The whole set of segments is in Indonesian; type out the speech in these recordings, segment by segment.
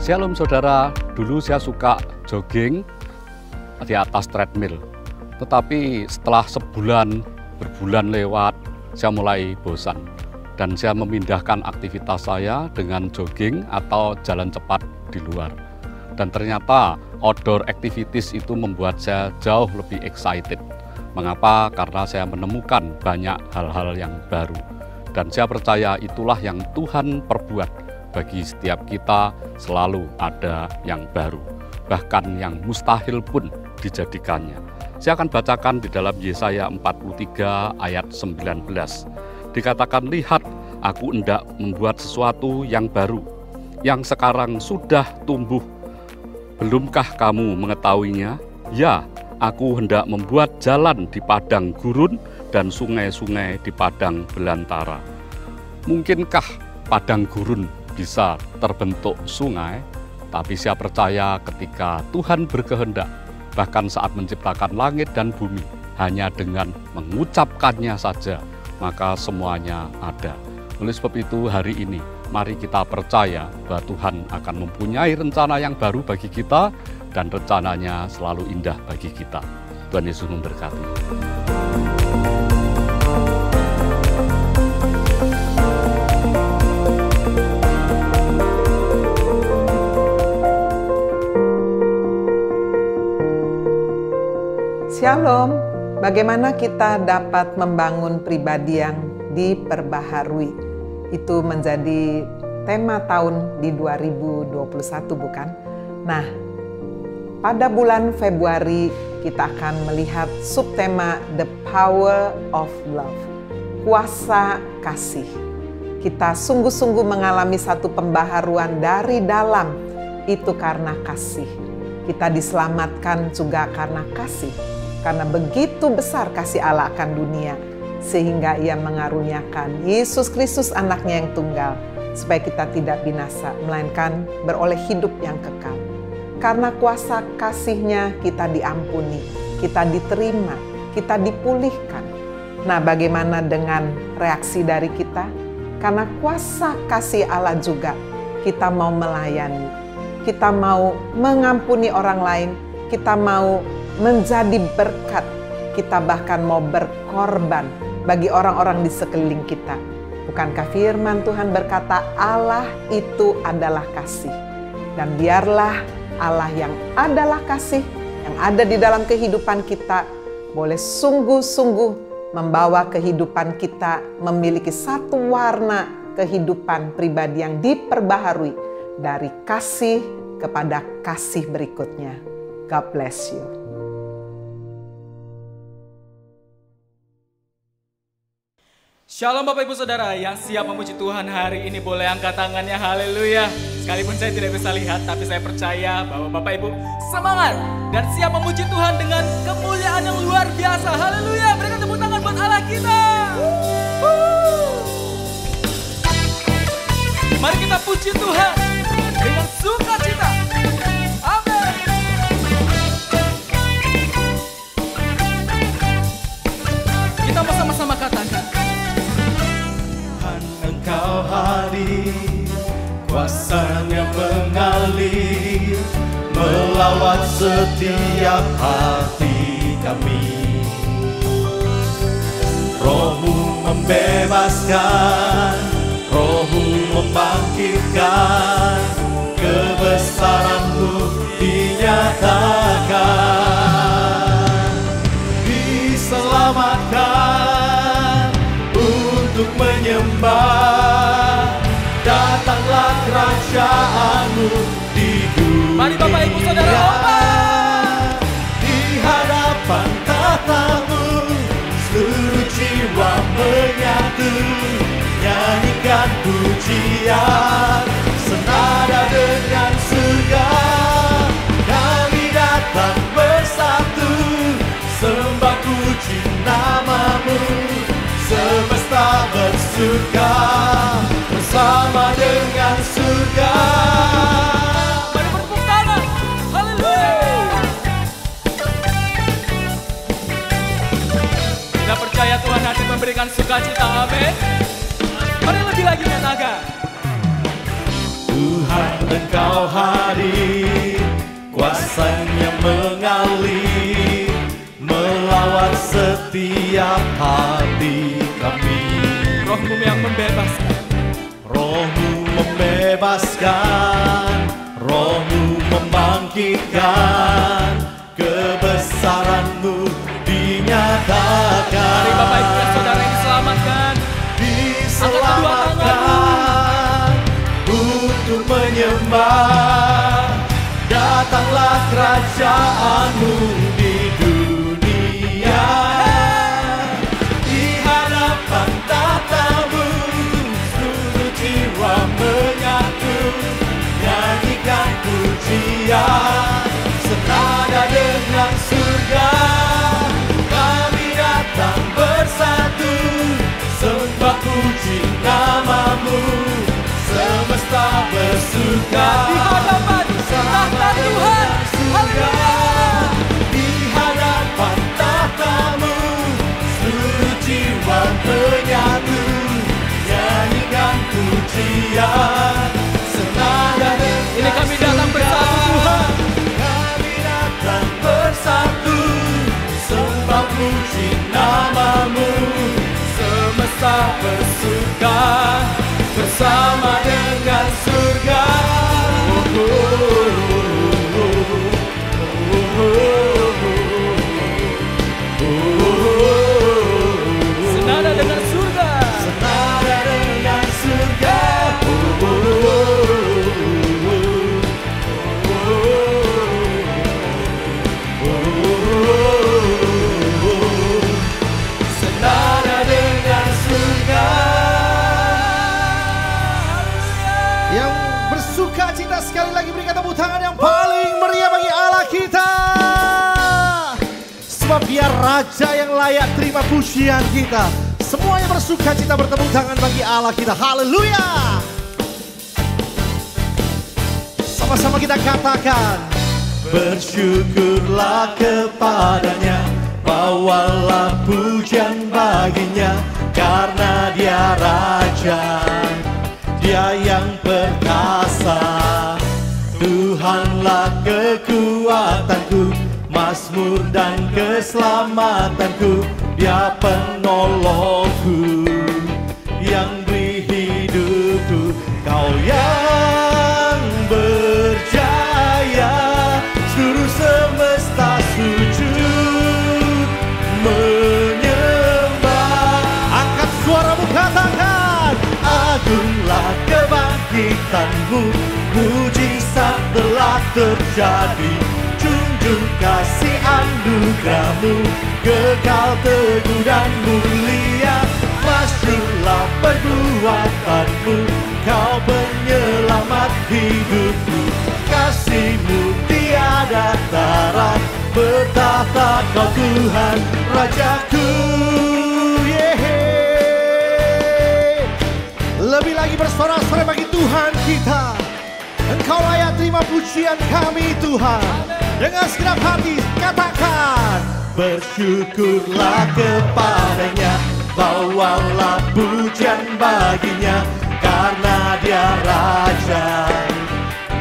Shalom saudara, dulu saya suka jogging di atas treadmill. Tetapi setelah berbulan lewat, saya mulai bosan. Dan saya memindahkan aktivitas saya dengan jogging atau jalan cepat di luar. Dan ternyata outdoor activities itu membuat saya jauh lebih excited. Mengapa? Karena saya menemukan banyak hal-hal yang baru. Dan saya percaya itulah yang Tuhan perbuat. Bagi setiap kita selalu ada yang baru. Bahkan yang mustahil pun dijadikannya. Saya akan bacakan di dalam Yesaya 43 ayat 19. Dikatakan, lihat, aku hendak membuat sesuatu yang baru, yang sekarang sudah tumbuh. Belumkah kamu mengetahuinya? Ya, aku hendak membuat jalan di padang gurun dan sungai-sungai di padang belantara. Mungkinkah padang gurun bisa terbentuk sungai? Tapi saya percaya ketika Tuhan berkehendak, bahkan saat menciptakan langit dan bumi, hanya dengan mengucapkannya saja, maka semuanya ada. Oleh sebab itu hari ini, mari kita percaya bahwa Tuhan akan mempunyai rencana yang baru bagi kita, dan rencananya selalu indah bagi kita. Tuhan Yesus memberkati. Shalom, bagaimana kita dapat membangun pribadi yang diperbaharui? Itu menjadi tema tahun di 2021, bukan? Nah, pada bulan Februari kita akan melihat subtema The Power of Love, kuasa kasih. Kita sungguh-sungguh mengalami satu pembaharuan dari dalam, itu karena kasih. Kita diselamatkan juga karena kasih. Karena begitu besar kasih Allah akan dunia, sehingga Ia mengaruniakan Yesus Kristus anaknya yang tunggal, supaya kita tidak binasa, melainkan beroleh hidup yang kekal. Karena kuasa kasih-Nya kita diampuni, kita diterima, kita dipulihkan. Nah, bagaimana dengan reaksi dari kita? Karena kuasa kasih Allah juga, kita mau melayani, kita mau mengampuni orang lain, kita mau menjadi berkat, kita bahkan mau berkorban bagi orang-orang di sekeliling kita. Bukankah firman Tuhan berkata Allah itu adalah kasih? Dan biarlah Allah yang adalah kasih, yang ada di dalam kehidupan kita, boleh sungguh-sungguh membawa kehidupan kita memiliki satu warna kehidupan pribadi yang diperbaharui dari kasih kepada kasih berikutnya. God bless you. Shalom Bapak Ibu Saudara yang siap memuji Tuhan hari ini, boleh angkat tangannya, haleluya. Sekalipun saya tidak bisa lihat, tapi saya percaya bahwa Bapak Ibu semangat dan siap memuji Tuhan dengan kemuliaan yang luar biasa, haleluya. Berikan tepuk tangan buat Allah kita. Mari kita puji Tuhan dengan sukacita. Amin. Kita bersama-sama katakan, Engkau hadir, kuasa-Nya mengalir, melawat setiap hati kami. Roh-Mu membebaskan, Roh-Mu membangkitkan, kebesaran-Mu dinyatakan. Diselamatkan untuk menyembah, datanglah kerajaan-Mu di dunia. Mari Bapak Ibu Saudara, di hadapan tata-Mu, seluruh jiwa menyatu, nyanyikan pujian, senada dengan surga. Kami datang bersatu, sembah puji nama-Mu, semesta bersuka bersama dengan surga. mari bertepuk tangan, haleluya. Kita percaya Tuhan nanti memberikan sukacita, amin. Mari lebih lagi katakan, Tuhan Engkau hadir, kuasa-Nya mengalir, melawat setiap hati kami. Roh-Mu yang membebaskan, Roh-Mu membebaskan, Roh-Mu membangkitkan, kebesaran-Mu dinyatakan. mari Bapak Ibu dan Saudara yang diselamatkan, Diselamatkan untuk menyembah, datanglah kerajaan-Mu di dunia. Di hadapan tahta-Mu seluruh jiwa menyatu, nyanyikan pujian senada dengan surga. Kami datang bersatu, sembah puji nama-Mu, semesta bersuka. di hadapan tahta Tuhan. Haleluya. Di hadapan tahta-Mu seluruh jiwa menyatu, nyanyikan pujian senada dengan Ini kami datang bersatu Tuhan. Kami datang bersatu, sembah puji nama-Mu, semesta bersuka bersama dengan surga. Senada dengan surga. Senada dengan surga. Senada dengan surga. Yang bersuka cita sekali lagi berikan tepuk tangan yang paling meriah bagi Allah kita. Sebab Dia Raja yang layak terima pujian kita. Semua yang bersuka cita bertepuk tangan bagi Allah kita. Haleluya. Sama-sama kita katakan, Bersyukurlah kepadanya, bawalah pujian baginya, karena Dia Raja, Dia yang perkasa. Tuhanlah kekuatanku, mazmur dan keselamatanku, Dia penolongku, yang beri hidupku. Kau yang berjaya, seluruh semesta sujud menyembah. angkat suaramu katakan, Agunglah kebangkitan-Mu, mujizat telah terjadi. Junjung kasih anugerah-Mu, kekal teguh dan mulia. Masyurlah perbuatan-Mu, Kau penyelamat hidupku. Kasih-Mu tiada tara, bertahta Kau Tuhan Rajaku. lebih lagi bersorak-sorai bagi Tuhan kita. Engkau layak terima pujian kami Tuhan. Dengan segenap hati katakan, Bersyukurlah kepadanya, bawalah pujian baginya, karena Dia Raja,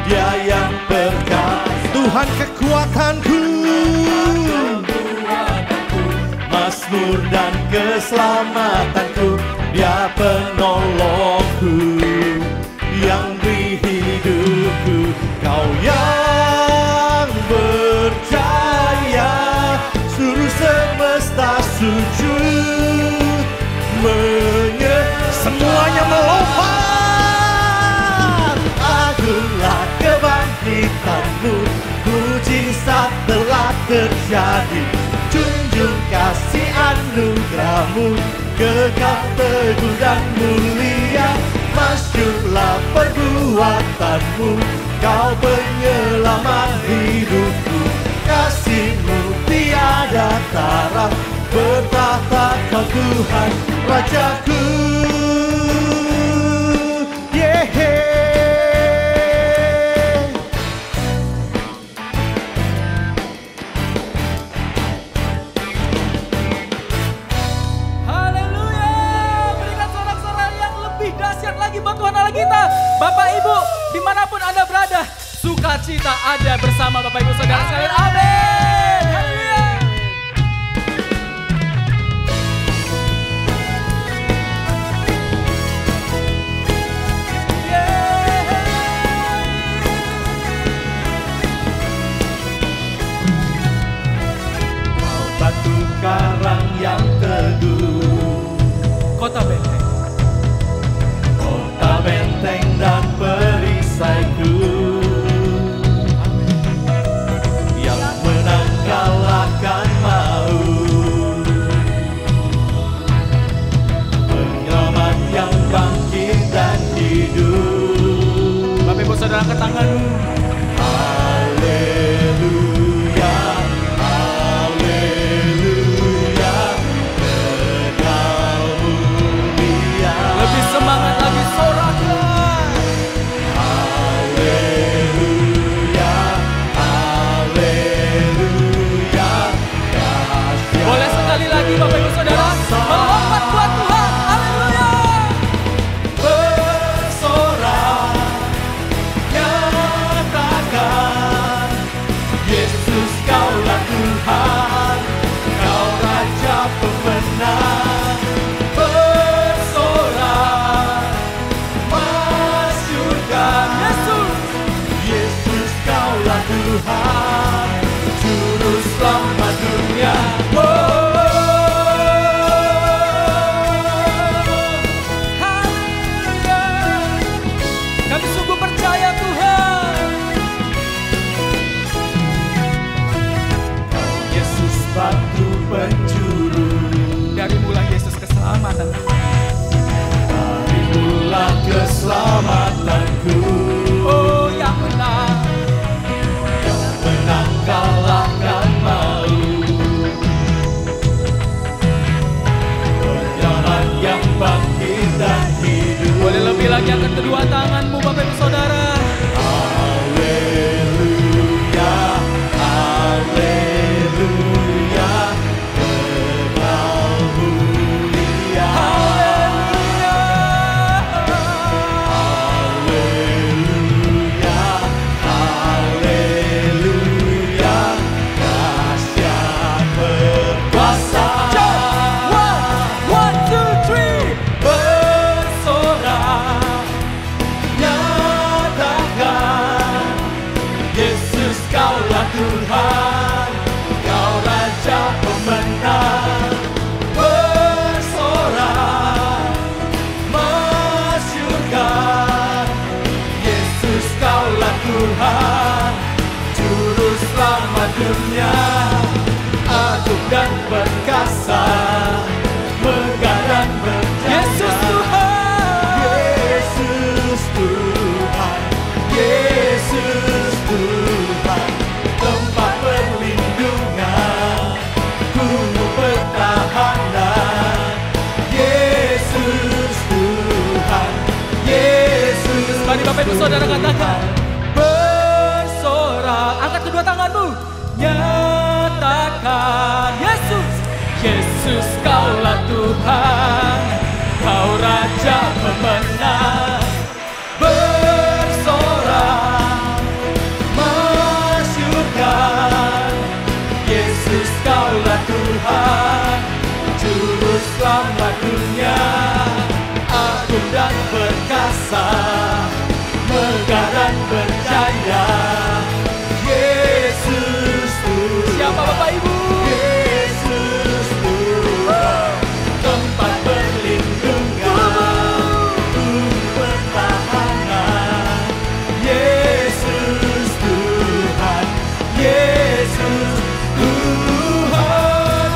Dia yang perkasa. Tuhan kekuatanku, mazmur dan keselamatanku, Dia penolongku, yang beri hidupku. Kau yang berjaya, seluruh semesta sujud semuanya melompat. Agunglah kebangkitan-Mu, mujizat telah terjadi. Junjung kasih anugerah-Mu, kekal teguh dan mulia. Masyurlah perbuatan-Mu, Kau penyelamat hidupku. Kasih-Mu tiada tara, bertahta Kau Tuhan Rajaku. Haleluya. Berikan sorak-sorai yang lebih dahsyat lagi buat Tuhan Allah kita. Bapak Ibu, di mana kita ada bersama Bapak Ibu Saudara sekalian. Amin. Haleluya. Batu karang yang teduh, Kota benteng. kota benteng dan perisaiku, yang menang kalahkan maut, penyelamat yang bangkit dan hidup. Bapak Ibu Saudara angkat tanganmu. Haleluya, haleluya, Engkau mulia. Lebih semangat lagi, sorakan. Haleluya, haleluya, dahsyat. Boleh sekali lagi Bapak Ibu Saudara melompat buat Tuhan. Haleluya. Bersorak, nyatakan Yesus kaulah Tuhan, Kau Raja pemenang. Bersorak, masyurkan Yesus. Yesus kaulah Tuhan, Juru Selamat dunia. Haleluya. Kami sungguh percaya Tuhan. Yesus batu penjuru, Dari mulai Yesus keselamatan. darimulah keselamatanku, Oh yang menang. yang menang kalahkan maut, penyelamat yang bangkit dan hidup. Boleh lebih lagi angkat kedua tanganmu Bapak Ibu Saudara. Haleluya, haleluya, Engkau mulia. Haleluya. Haleluya, haleluya, dahsyat berkuasa. One, two, three. Bersorak, nyatakan Yesus kaulah Tuhan, Kau Raja pemenang. Bersorak, masyurkan Yesus kaulah Tuhan, Juru Selamat dunia. Agung dan perkasa, megah dan berjaya. Yesus Tuhan. Yesus Tuhan, Yesus Tuhan, tempat perlindungan, gunung pertahanan. Yesus Tuhan, Yesus. Mari Bapak Ibu Saudara katakan. Bersorak. Angkat kedua tanganmu. Nyatakan Yesus. Yesus kaulah Tuhan, Kau Raja pemenang. Bersorak, masyurkan Yesus kaulah Tuhan, Juru Selamat dunia. Agung dan perkasa, megah dan berjaya. Yesus Tuhan. Siapa Bapak Ibu? Yesus Tuhan, tempat perlindungan, gunung pertahanan. Yesus Tuhan, Yesus Tuhan.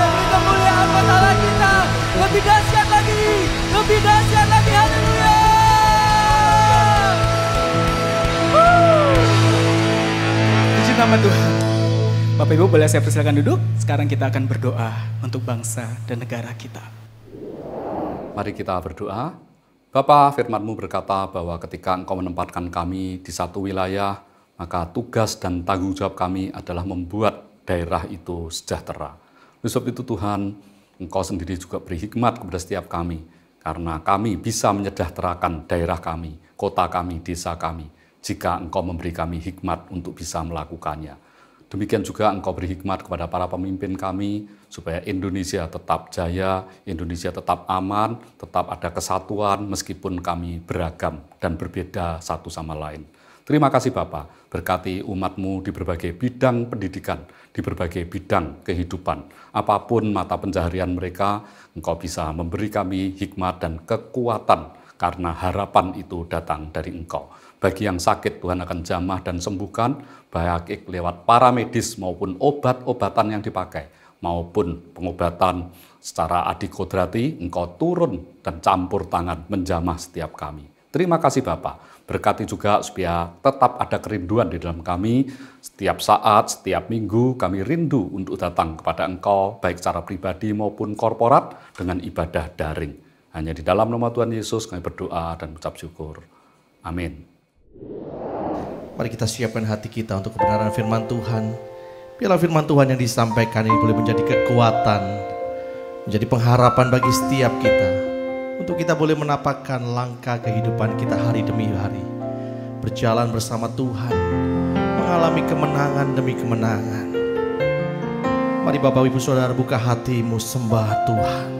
Beri kemuliaan buat Allah kita. Lebih dahsyat lagi. Lebih dahsyat lagi. Haleluya. Puji nama Tuhan. Bapak Ibu boleh saya persilakan duduk. Sekarang kita akan berdoa untuk bangsa dan negara kita. Mari kita berdoa. Bapa, firman-Mu berkata bahwa ketika Engkau menempatkan kami di satu wilayah, maka tugas dan tanggung jawab kami adalah membuat daerah itu sejahtera. Oleh sebab itu Tuhan, Engkau sendiri juga beri hikmat kepada setiap kami, karena kami bisa menyejahterakan daerah kami, kota kami, desa kami. jika Engkau memberi kami hikmat untuk bisa melakukannya. Demikian juga Engkau beri hikmat kepada para pemimpin kami, supaya Indonesia tetap jaya, Indonesia tetap aman, tetap ada kesatuan meskipun kami beragam dan berbeda satu sama lain. Terima kasih Bapa, berkati umat-Mu di berbagai bidang pendidikan, di berbagai bidang kehidupan. Apapun mata pencaharian mereka, Engkau bisa memberi kami hikmat dan kekuatan, karena harapan itu datang dari Engkau. Bagi yang sakit, Tuhan akan jamah dan sembuhkan, baik lewat para medis maupun obat-obatan yang dipakai, maupun pengobatan secara adikodrati, Engkau turun dan campur tangan menjamah setiap kami. Terima kasih Bapa, berkati juga supaya tetap ada kerinduan di dalam kami, setiap saat, setiap minggu kami rindu untuk datang kepada Engkau, baik secara pribadi maupun korporat dengan ibadah daring. Hanya di dalam nama Tuhan Yesus kami berdoa dan mengucap syukur. Amin. Mari kita siapkan hati kita untuk kebenaran firman Tuhan. Biarlah firman Tuhan yang disampaikan ini boleh menjadi kekuatan, menjadi pengharapan bagi setiap kita, untuk kita boleh menapakkan langkah kehidupan kita hari demi hari, berjalan bersama Tuhan, mengalami kemenangan demi kemenangan. Mari Bapak Ibu Saudara buka hatimu, sembah Tuhan.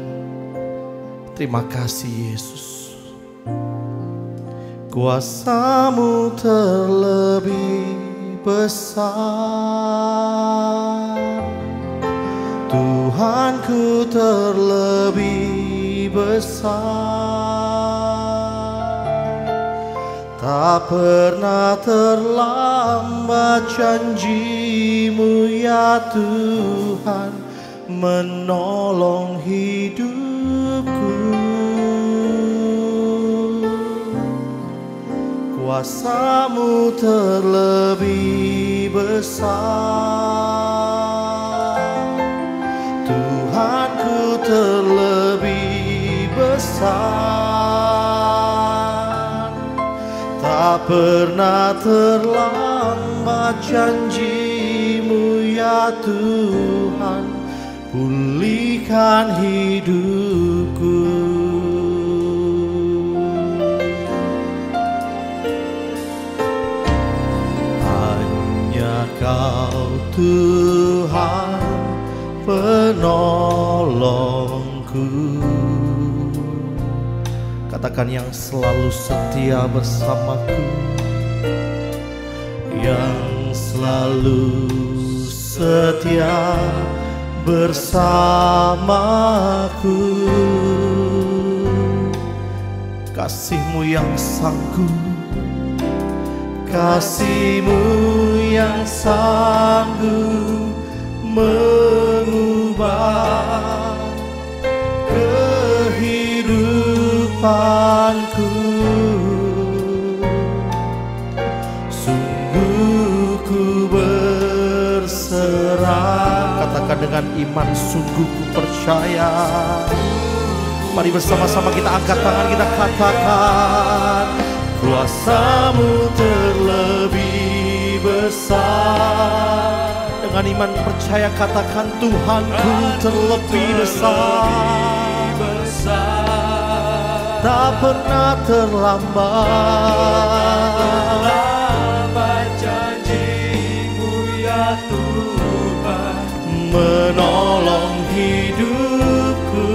Terima kasih Yesus. Kuasa-Mu terlebih besar, Tuhanku terlebih besar. Tak pernah terlambat janji-Mu ya Tuhan, menolong hidupku. Kuasa-Mu terlebih besar, Tuhanku terlebih besar. Tak pernah terlambat janji-Mu ya Tuhan, pulihkan hidupku. Kau Tuhan penolongku, katakan yang selalu setia bersamaku, yang selalu setia bersamaku. Kasih-Mu yang sanggup, kasih-Mu yang sanggup mengubah kehidupanku. Sungguh ku berserah, katakan dengan iman, sungguh ku percaya. Mari bersama-sama kita angkat tangan, kita katakan, kuasa-Mu terlebih besar. Dengan iman percaya katakan, Tuhanku terlebih besar. Tak pernah terlambat janji-Mu ya Tuhan, menolong hidupku.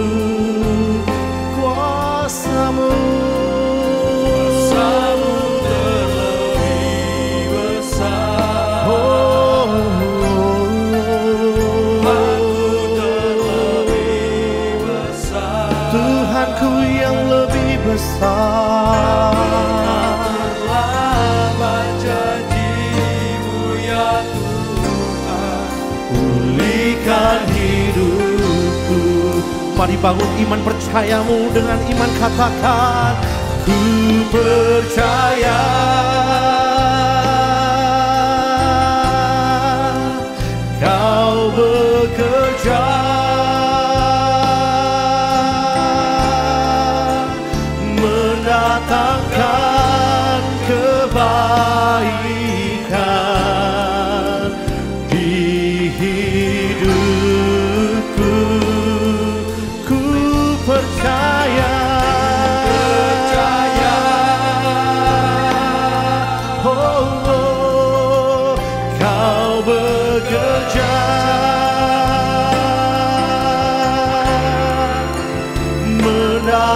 Kuasa-Mu besar. Terlambat janji-Mu ya Tuhan, pulihkan hidupku. Mari bangun iman percayamu, dengan iman katakan, ku percaya. Kau bekerja mendatangkan kebaikan di hidupku. Ku percaya,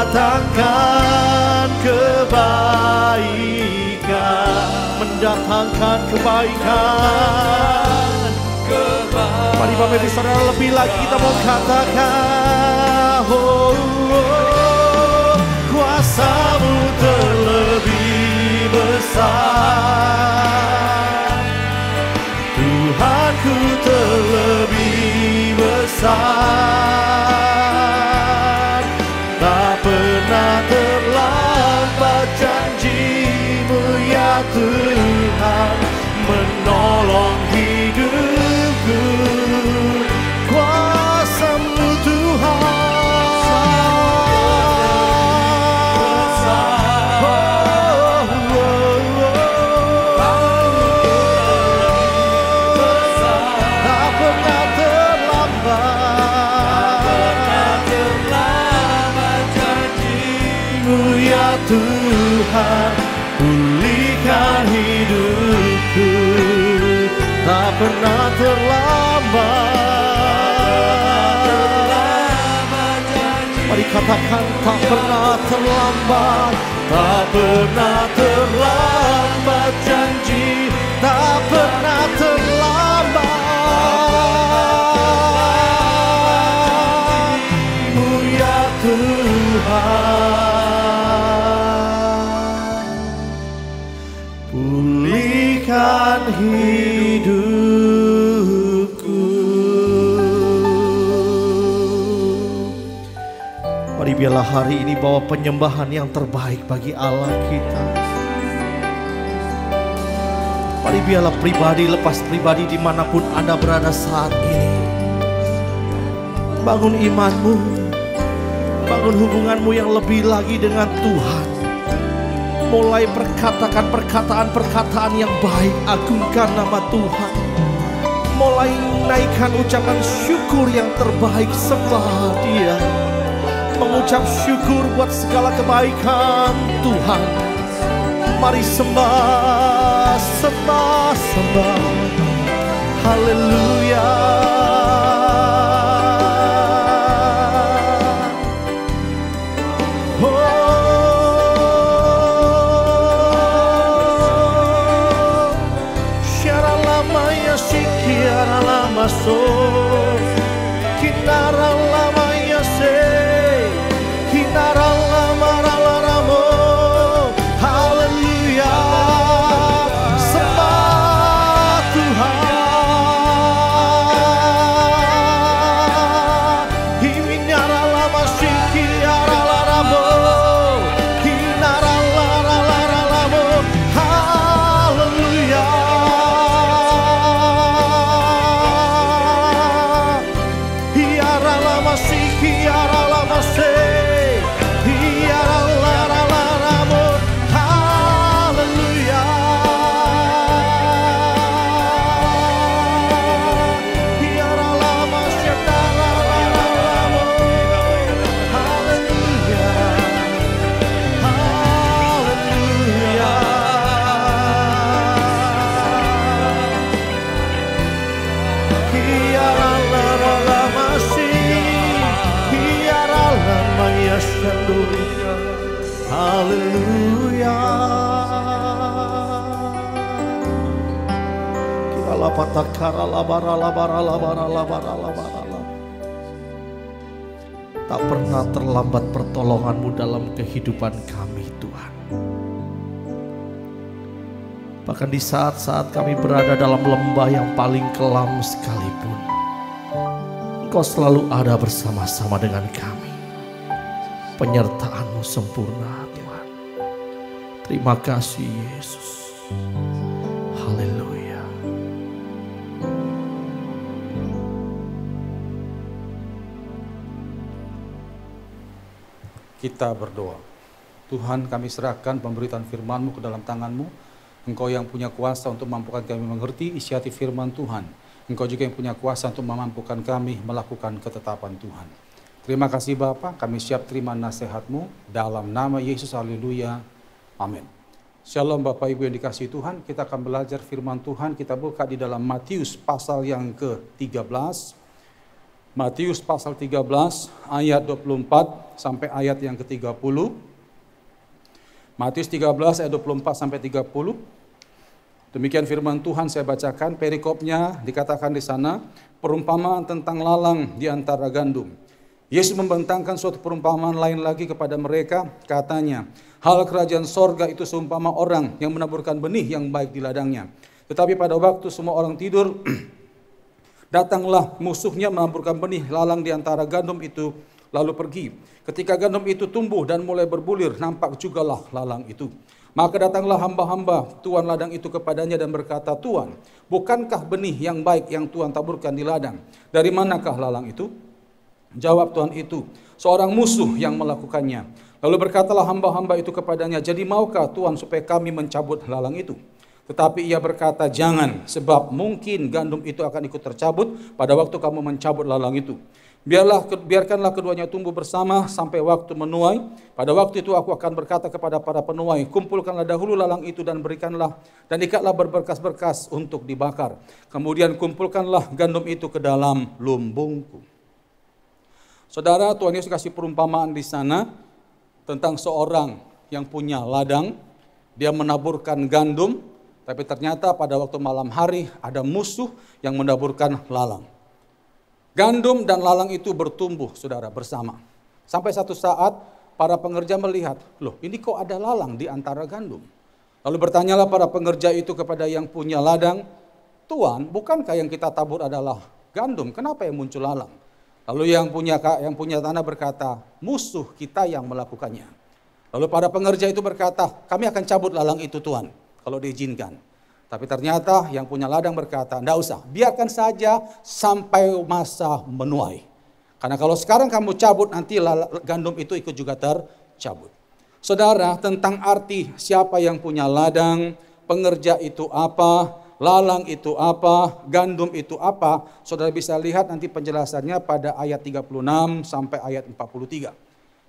mendatangkan kebaikan, mendatangkan kebaikan. Mari Bapak Ibu Saudara, lebih lagi kita mau katakan, kuasa-Mu terlebih besar, Tuhanku terlebih besar. Tak pernah terlambat janji-Mu ya Tuhan, menolong hidupku. Kuasa-Mu Tuhan, pulihkan hidupku. Tak pernah terlambat. Mari katakan, tak pernah terlambat. Tak pernah terlambat janji, tak pernah terlambat. Mu ya Tuhan, pulihkan hidupku. Mari biarlah hari ini bawa penyembahan yang terbaik bagi Allah kita. Mari biarlah pribadi lepas pribadi dimanapun Anda berada saat ini, bangun imanmu, bangun hubunganmu yang lebih lagi dengan Tuhan. Mulai perkatakan perkataan-perkataan yang baik, agungkan nama Tuhan. Mulai naikkan ucapan syukur yang terbaik, sembah Dia. Mengucap syukur buat segala kebaikan Tuhan. Mari sembah, sembah, sembah. Haleluya. So kinara lama ya se, kinara lama ramo. Haleluya, sembah Tuhan. Himinyara lama si kinara ramo, kinara ramo. Haleluya. Haleluya. Kirala patakara labara. Tak pernah terlambat pertolongan-Mu dalam kehidupan kami Tuhan. Bahkan di saat-saat kami berada dalam lembah yang paling kelam sekalipun, Engkau selalu ada bersama-sama dengan kami. Penyertaan-Mu sempurna Tuhan. Terima kasih Yesus. Haleluya. Kita berdoa. Tuhan, kami serahkan pemberitaan firman-Mu ke dalam tangan-Mu. Engkau yang punya kuasa untuk memampukan kami mengerti isi hati firman Tuhan. Engkau juga yang punya kuasa untuk memampukan kami melakukan ketetapan Tuhan. Terima kasih Bapa, kami siap terima nasihat-Mu dalam nama Yesus, haleluya, amin. Shalom Bapak Ibu yang dikasihi Tuhan, kita akan belajar firman Tuhan, kita buka di dalam Matius pasal yang ke-13. Matius pasal 13 ayat 24 sampai ayat yang ke-30. Matius 13 ayat 24 sampai 30. Demikian firman Tuhan saya bacakan, perikopnya dikatakan di sana, perumpamaan tentang lalang di antara gandum. Yesus membentangkan suatu perumpamaan lain lagi kepada mereka, katanya, hal kerajaan sorga itu seumpama orang yang menaburkan benih yang baik di ladangnya. Tetapi pada waktu semua orang tidur, datanglah musuhnya menaburkan benih lalang di antara gandum itu, lalu pergi. Ketika gandum itu tumbuh dan mulai berbulir, nampak jugalah lalang itu. Maka datanglah hamba-hamba tuan ladang itu kepadanya dan berkata, Tuan, bukankah benih yang baik yang Tuan taburkan di ladang? Dari manakah lalang itu? Jawab tuan itu, seorang musuh yang melakukannya. Lalu berkatalah hamba-hamba itu kepadanya, jadi maukah Tuan supaya kami mencabut lalang itu? Tetapi ia berkata, jangan, sebab mungkin gandum itu akan ikut tercabut pada waktu kamu mencabut lalang itu. Biarkanlah keduanya tumbuh bersama sampai waktu menuai. Pada waktu itu aku akan berkata kepada para penuai, kumpulkanlah dahulu lalang itu dan berikanlah dan ikatlah berberkas-berkas untuk dibakar. Kemudian kumpulkanlah gandum itu ke dalam lumbungku. Saudara, Tuhan Yesus kasih perumpamaan di sana tentang seorang yang punya ladang, dia menaburkan gandum, tapi ternyata pada waktu malam hari ada musuh yang menaburkan lalang. Gandum dan lalang itu bertumbuh, saudara, bersama. Sampai satu saat para pengerja melihat, loh ini kok ada lalang di antara gandum. Lalu bertanyalah para pengerja itu kepada yang punya ladang, Tuan, bukankah yang kita tabur adalah gandum, kenapa yang muncul lalang? Lalu yang punya tanah berkata, musuh kita yang melakukannya. Lalu para pengerja itu berkata, kami akan cabut lalang itu Tuan, kalau diizinkan. Tapi ternyata yang punya ladang berkata, enggak usah, biarkan saja sampai masa menuai. Karena kalau sekarang kamu cabut, nanti gandum itu ikut juga tercabut. Saudara, tentang arti siapa yang punya ladang, pengerja itu apa, lalang itu apa, gandum itu apa, saudara bisa lihat nanti penjelasannya pada ayat 36 sampai ayat 43.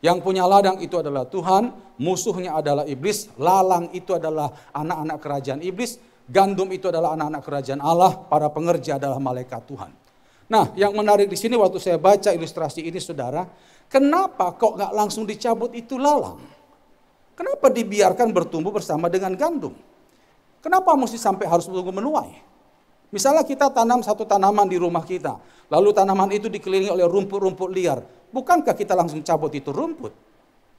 Yang punya ladang itu adalah Tuhan, musuhnya adalah iblis, lalang itu adalah anak-anak kerajaan iblis, gandum itu adalah anak-anak kerajaan Allah, para pengerja adalah malaikat Tuhan. Nah, yang menarik di sini waktu saya baca ilustrasi ini, saudara, kenapa kok nggak langsung dicabut itu lalang? Kenapa dibiarkan bertumbuh bersama dengan gandum? Kenapa mesti sampai harus tunggu menuai? Misalnya kita tanam satu tanaman di rumah kita, lalu tanaman itu dikelilingi oleh rumput-rumput liar. Bukankah kita langsung cabut itu rumput?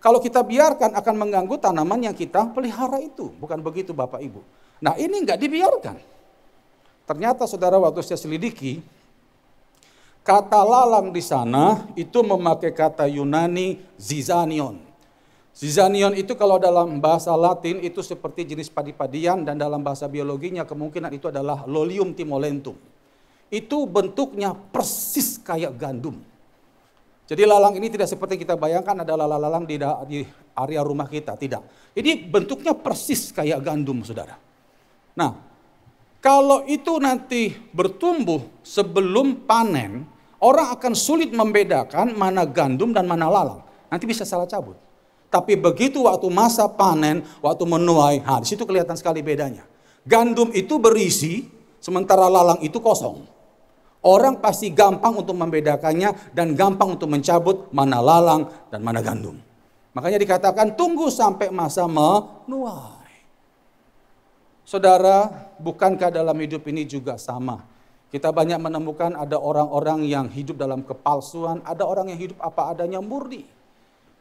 Kalau kita biarkan akan mengganggu tanaman yang kita pelihara itu. Bukan begitu Bapak Ibu? Nah ini enggak dibiarkan. Ternyata saudara waktu saya selidiki, kata lalang di sana itu memakai kata Yunani zizanion. Zizanion itu kalau dalam bahasa Latin itu seperti jenis padi-padian dan dalam bahasa biologinya kemungkinan itu adalah Lolium timolentum. Itu bentuknya persis kayak gandum. Jadi lalang ini tidak seperti kita bayangkan adalah lalang di area rumah kita, tidak. Ini bentuknya persis kayak gandum, saudara. Nah, kalau itu nanti bertumbuh sebelum panen, orang akan sulit membedakan mana gandum dan mana lalang. Nanti bisa salah cabut. Tapi begitu waktu masa panen, waktu menuai, di situ kelihatan sekali bedanya. Gandum itu berisi, sementara lalang itu kosong. Orang pasti gampang untuk membedakannya dan gampang untuk mencabut mana lalang dan mana gandum. Makanya dikatakan tunggu sampai masa menuai. Saudara, bukankah dalam hidup ini juga sama? Kita banyak menemukan ada orang-orang yang hidup dalam kepalsuan, ada orang yang hidup apa adanya murni.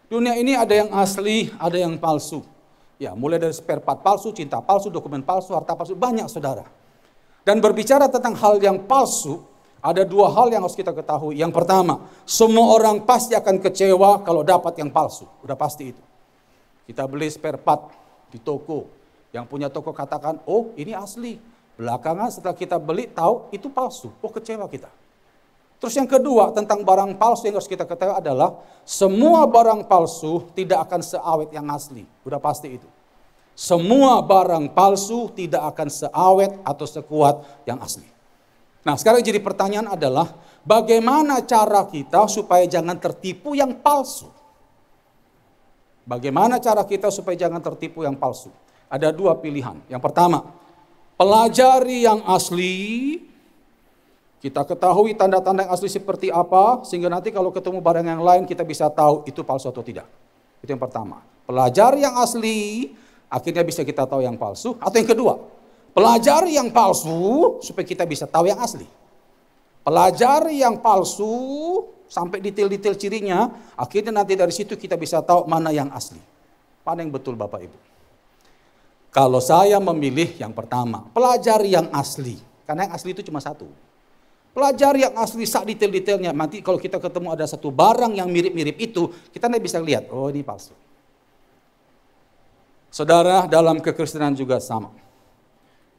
Dunia ini ada yang asli, ada yang palsu. Ya, mulai dari spare part palsu, cinta palsu, dokumen palsu, harta palsu, banyak saudara. Dan berbicara tentang hal yang palsu, ada dua hal yang harus kita ketahui. Yang pertama, semua orang pasti akan kecewa kalau dapat yang palsu. Udah pasti itu. Kita beli spare part di toko. Yang punya toko katakan, oh ini asli. Belakangan setelah kita beli, tahu itu palsu. Oh kecewa kita. Terus yang kedua tentang barang palsu yang harus kita ketahui adalah semua barang palsu tidak akan seawet yang asli. Udah pasti itu. Semua barang palsu tidak akan seawet atau sekuat yang asli. Nah sekarang jadi pertanyaan adalah bagaimana cara kita supaya jangan tertipu yang palsu? Bagaimana cara kita supaya jangan tertipu yang palsu? Ada dua pilihan. Yang pertama, pelajari yang asli. Kita ketahui tanda-tanda yang asli seperti apa, sehingga nanti kalau ketemu barang yang lain kita bisa tahu itu palsu atau tidak. Itu yang pertama. Pelajari yang asli, akhirnya bisa kita tahu yang palsu. Atau yang kedua, pelajari yang palsu supaya kita bisa tahu yang asli. Pelajari yang palsu sampai detail-detail cirinya, akhirnya nanti dari situ kita bisa tahu mana yang asli. Mana yang betul Bapak Ibu. Kalau saya memilih yang pertama, pelajari yang asli. Karena yang asli itu cuma satu. Pelajari yang asli sak detail-detailnya. Nanti kalau kita ketemu ada satu barang yang mirip-mirip itu, kita nanti bisa lihat, oh ini palsu. Saudara, dalam kekristenan juga sama.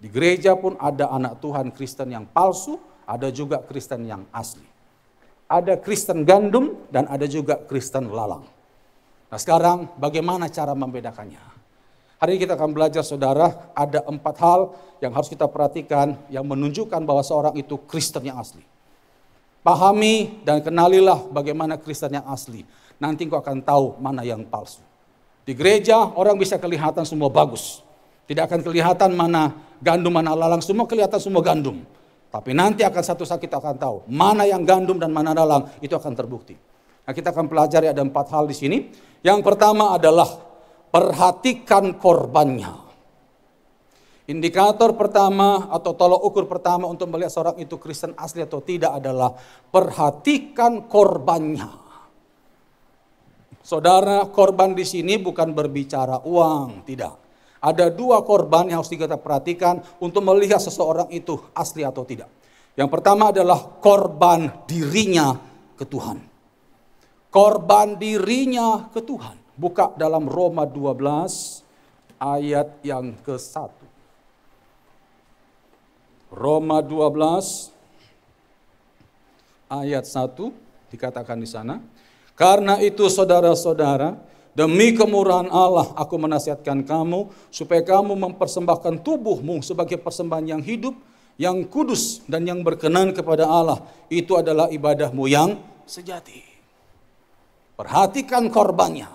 Di gereja pun ada anak Tuhan Kristen yang palsu, ada juga Kristen yang asli. Ada Kristen gandum dan ada juga Kristen lalang. Nah sekarang bagaimana cara membedakannya? Hari ini kita akan belajar saudara, ada 4 hal yang harus kita perhatikan yang menunjukkan bahwa seorang itu Kristen yang asli. Pahami dan kenalilah bagaimana Kristen yang asli. Nanti engkau akan tahu mana yang palsu. Di gereja orang bisa kelihatan semua bagus. Tidak akan kelihatan mana gandum, mana lalang, semua kelihatan semua gandum. Tapi nanti akan satu saat kita akan tahu mana yang gandum dan mana lalang, itu akan terbukti. Nah kita akan pelajari ada 4 hal di sini. Yang pertama adalah perhatikan korbannya. Indikator pertama atau tolok ukur pertama untuk melihat seorang itu Kristen asli atau tidak adalah perhatikan korbannya. Saudara, korban di sini bukan berbicara uang, tidak. Ada 2 korban yang harus kita perhatikan untuk melihat seseorang itu asli atau tidak. Yang pertama adalah korban dirinya ke Tuhan. Korban dirinya ke Tuhan. Buka dalam Roma 12 ayat yang ke-1. Roma 12 ayat 1 dikatakan di sana. Karena itu saudara-saudara, demi kemurahan Allah aku menasihatkan kamu supaya kamu mempersembahkan tubuhmu sebagai persembahan yang hidup, yang kudus dan yang berkenan kepada Allah. Itu adalah ibadahmu yang sejati. Perhatikan korbannya.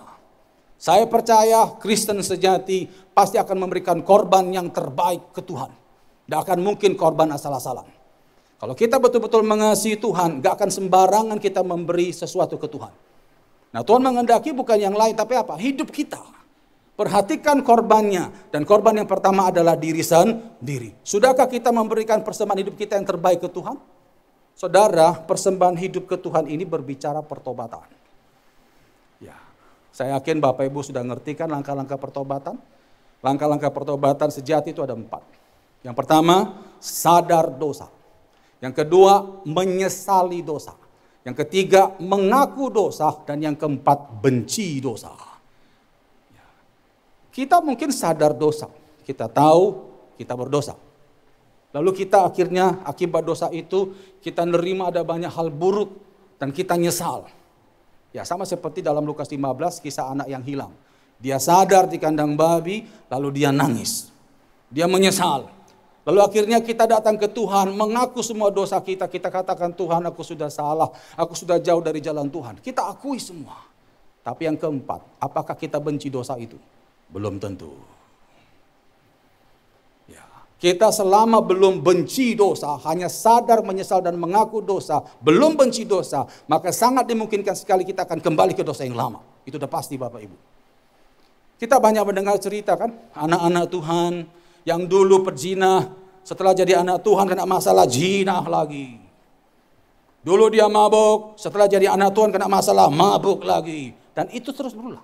Saya percaya Kristen sejati pasti akan memberikan korban yang terbaik ke Tuhan. Tidak akan mungkin korban asal-asalan. Kalau kita betul-betul mengasihi Tuhan, gak akan sembarangan kita memberi sesuatu ke Tuhan. Nah Tuhan menghendaki bukan yang lain, tapi apa? Hidup kita. Perhatikan korbannya. Dan korban yang pertama adalah diri sendiri. Sudahkah kita memberikan persembahan hidup kita yang terbaik ke Tuhan? Saudara, persembahan hidup ke Tuhan ini berbicara pertobatan. Saya yakin Bapak Ibu sudah ngerti kan langkah-langkah pertobatan. Langkah-langkah pertobatan sejati itu ada 4. Yang pertama, sadar dosa. Yang kedua, menyesali dosa. Yang ketiga, mengaku dosa. Dan yang keempat, benci dosa. Kita mungkin sadar dosa. Kita tahu kita berdosa. Lalu kita akhirnya akibat dosa itu, kita nerima ada banyak hal buruk. Dan kita nyesal. Ya sama seperti dalam Lukas 15 kisah anak yang hilang. Dia sadar di kandang babi lalu dia nangis. Dia menyesal. Lalu akhirnya kita datang ke Tuhan mengaku semua dosa kita. Kita katakan Tuhan aku sudah salah. Aku sudah jauh dari jalan Tuhan. Kita akui semua. Tapi yang keempat, apakah kita benci dosa itu? Belum tentu. Kita selama belum benci dosa, hanya sadar, menyesal dan mengaku dosa, belum benci dosa, maka sangat dimungkinkan sekali kita akan kembali ke dosa yang lama. Itu udah pasti Bapak Ibu. Kita banyak mendengar cerita kan, anak-anak Tuhan yang dulu perzina, setelah jadi anak Tuhan kena masalah zina lagi. Dulu dia mabuk, setelah jadi anak Tuhan kena masalah mabuk lagi. Dan itu terus berulang.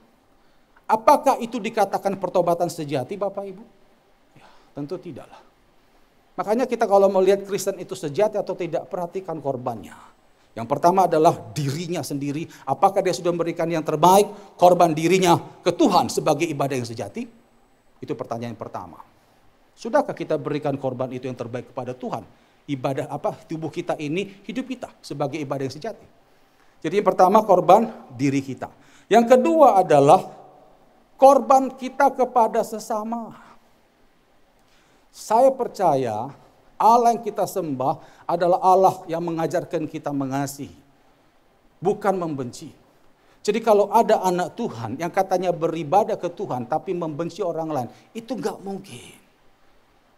Apakah itu dikatakan pertobatan sejati Bapak Ibu? Ya, tentu tidaklah. Makanya kita kalau melihat Kristen itu sejati atau tidak, perhatikan korbannya. Yang pertama adalah dirinya sendiri. Apakah dia sudah memberikan yang terbaik, korban dirinya ke Tuhan sebagai ibadah yang sejati? Itu pertanyaan pertama. Sudahkah kita berikan korban itu yang terbaik kepada Tuhan? Ibadah apa? Tubuh kita ini, hidup kita sebagai ibadah yang sejati. Jadi yang pertama korban diri kita. Yang kedua adalah korban kita kepada sesama. Saya percaya Allah yang kita sembah adalah Allah yang mengajarkan kita mengasihi, bukan membenci. Jadi kalau ada anak Tuhan yang katanya beribadah ke Tuhan tapi membenci orang lain, itu enggak mungkin.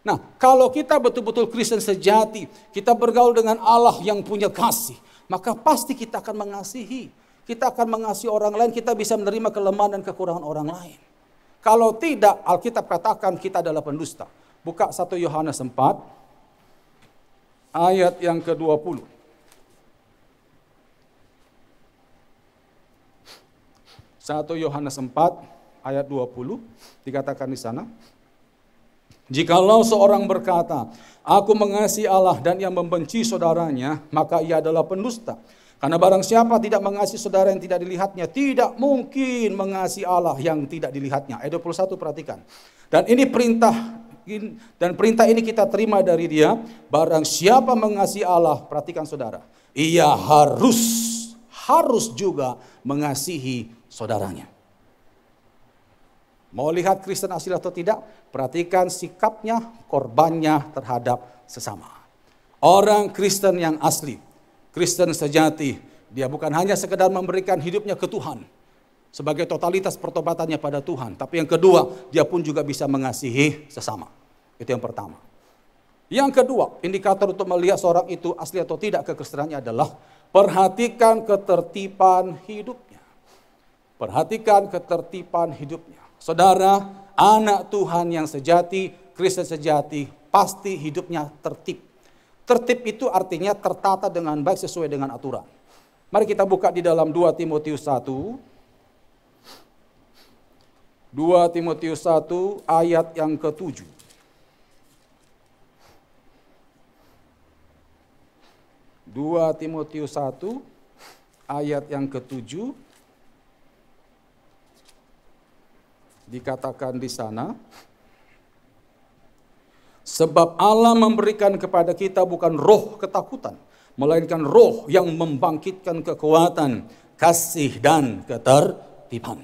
Nah, kalau kita betul-betul Kristen sejati, kita bergaul dengan Allah yang punya kasih, maka pasti kita akan mengasihi. Kita akan mengasihi orang lain, kita bisa menerima kelemahan dan kekurangan orang lain. Kalau tidak, Alkitab katakan kita adalah pendusta. Buka 1 Yohanes 4, ayat yang ke-20. 1 Yohanes 4, ayat 20, dikatakan di sana. Jikalau seorang berkata, aku mengasihi Allah dan yang membenci saudaranya, maka ia adalah pendusta. Karena barang siapa tidak mengasihi saudara yang tidak dilihatnya, tidak mungkin mengasihi Allah yang tidak dilihatnya. Ayat 21 perhatikan. Dan ini perintah ini kita terima dari dia, barang siapa mengasihi Allah, perhatikan saudara, ia harus juga mengasihi saudaranya. Mau lihat Kristen asli atau tidak? Perhatikan sikapnya, korbannya terhadap sesama. Orang Kristen yang asli, Kristen sejati, dia bukan hanya sekedar memberikan hidupnya ke Tuhan sebagai totalitas pertobatannya pada Tuhan, tapi yang kedua, dia pun juga bisa mengasihi sesama. Itu yang pertama. Yang kedua, indikator untuk melihat seorang itu asli atau tidak kekristenannya adalah perhatikan ketertiban hidupnya. Perhatikan ketertiban hidupnya. Saudara, anak Tuhan yang sejati, Kristen sejati, pasti hidupnya tertib. Tertib itu artinya tertata dengan baik sesuai dengan aturan. Mari kita buka di dalam 2 Timotius 1. 2 Timotius 1 ayat yang ke-7. 2 Timotius 1 ayat yang ke-7. Dikatakan di sana, sebab Allah memberikan kepada kita bukan roh ketakutan, melainkan roh yang membangkitkan kekuatan, kasih dan ketertiban.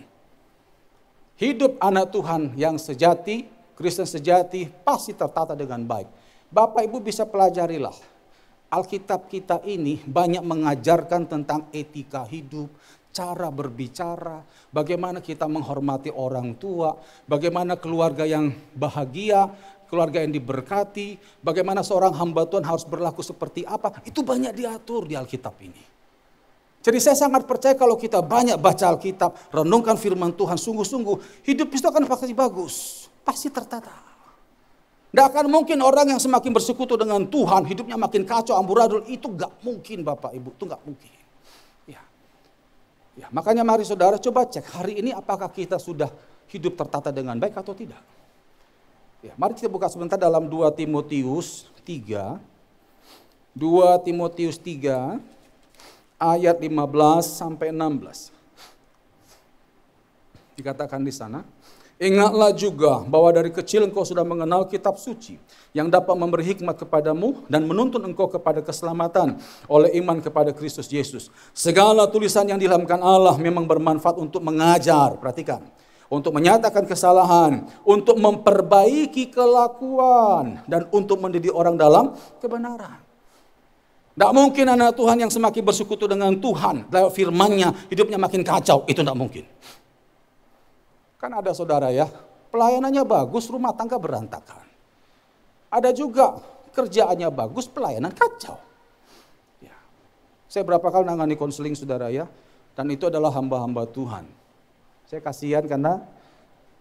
Hidup anak Tuhan yang sejati, Kristen sejati, pasti tertata dengan baik. Bapak Ibu bisa pelajarilah. Alkitab kita ini banyak mengajarkan tentang etika hidup, cara berbicara, bagaimana kita menghormati orang tua, bagaimana keluarga yang bahagia, keluarga yang diberkati, bagaimana seorang hamba Tuhan harus berlaku seperti apa, itu banyak diatur di Alkitab ini. Jadi saya sangat percaya kalau kita banyak baca Alkitab, renungkan firman Tuhan sungguh-sungguh, hidup itu akan pasti bagus, pasti tertata. Tidak akan mungkin orang yang semakin bersekutu dengan Tuhan, hidupnya makin kacau, amburadul, itu gak mungkin Bapak Ibu, itu gak mungkin. Ya, makanya mari saudara coba cek hari ini apakah kita sudah hidup tertata dengan baik atau tidak. Ya, mari kita buka sebentar dalam 2 Timotius 3. 2 Timotius 3 ayat 15 sampai 16. Dikatakan di sana, ingatlah juga bahwa dari kecil engkau sudah mengenal kitab suci yang dapat memberi hikmat kepadamu dan menuntun engkau kepada keselamatan oleh iman kepada Kristus Yesus. Segala tulisan yang diilhamkan Allah memang bermanfaat untuk mengajar, perhatikan, untuk menyatakan kesalahan, untuk memperbaiki kelakuan, dan untuk mendidik orang dalam kebenaran. Tidak mungkin anak Tuhan yang semakin bersekutu dengan Tuhan, lewat firman-Nya, hidupnya makin kacau, itu tidak mungkin. Kan ada saudara ya, pelayanannya bagus, rumah tangga berantakan. Ada juga kerjaannya bagus, pelayanan kacau. Ya. Saya berapa kali nangani konseling saudara ya, dan itu adalah hamba-hamba Tuhan. Saya kasihan karena